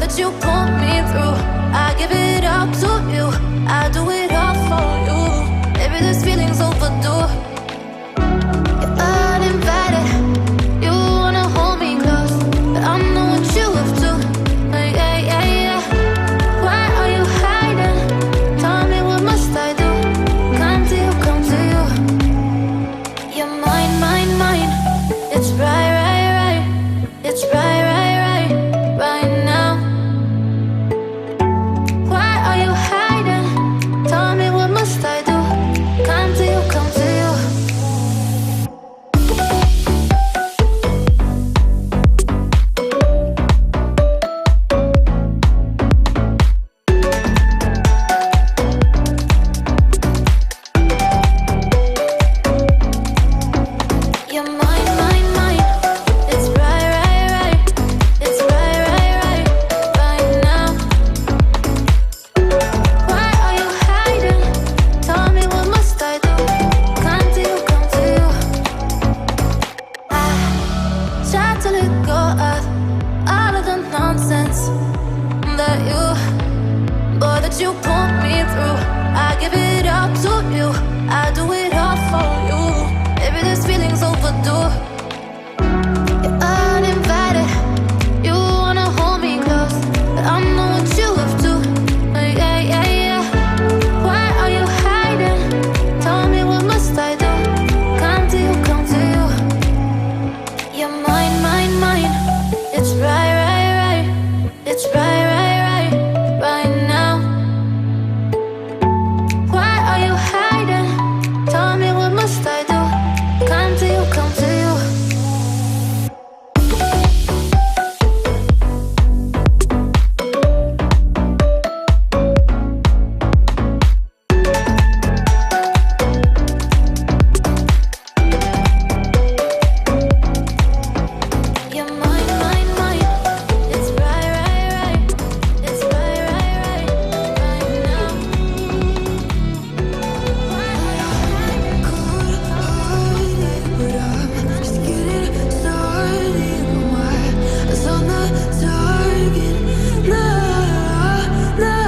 that you pull me through. I give it up to you, I do it all for you. Maybe this feeling's overdue. You're uninvited, you wanna hold me close, but I know what you have to. Yeah, yeah, yeah. Why are you hiding? Tell me, what must I do? Come to you, come to you. You're mine, mine, mine. It's right, right, right. It's right, right, right, right now. Why are you hiding? Tell me, what must I do? Come to you, come to you. You're mine, mine, mine. It's right, right, right. It's right, right, right, right now. Why are you hiding? Tell me, what must I do? Come to you, come to you. I try to let go of all of the nonsense that you put me through. I give it up to you, I do it all for you. Maybe this feeling's overdue. You're uninvited, you wanna hold me close, but I know what you have to. Yeah, yeah, yeah. Why are you hiding? Tell me, what must I do? Come to you, come to you. You're mine, mine, mine. It's right, right, right. It's right, right, right, right now. Why are you hiding? Tell me, what must I do? Come to you, come to you. You're mine, mine, mine. It's right, right, right. It's right, right, right, right now. Why are you hiding? But I'm just getting started. My eyes on the target. Nah, nah.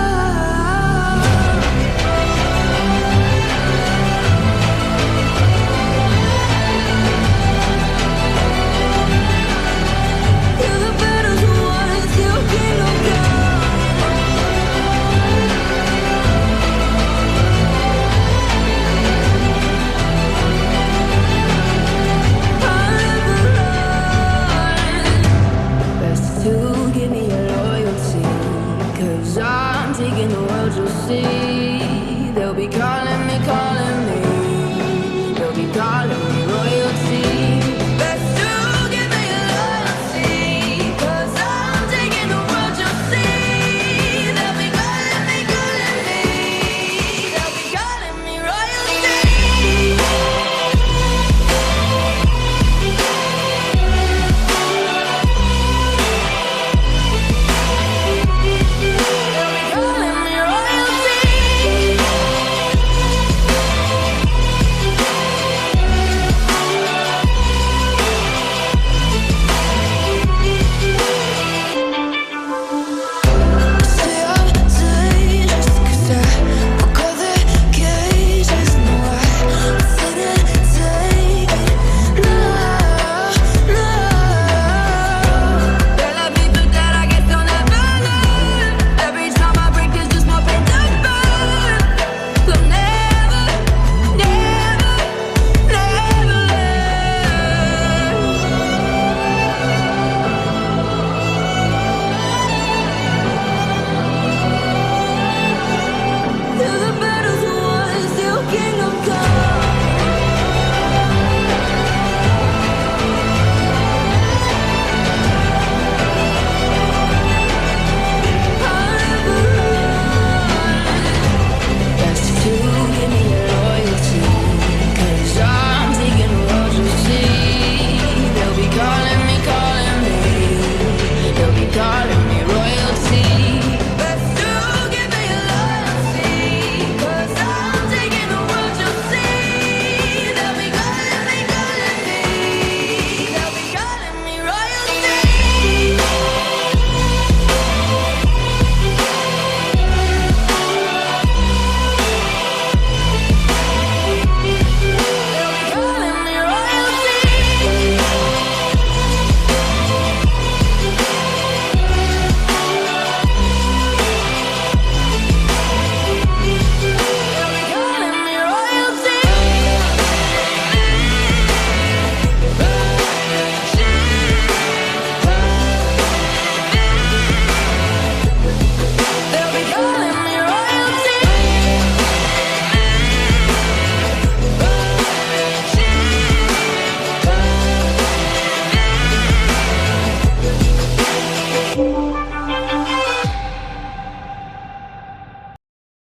You're the better ones, you can't go down. Best to give me your loyalty, 'cause I'm taking the world, you'll see. They'll be calling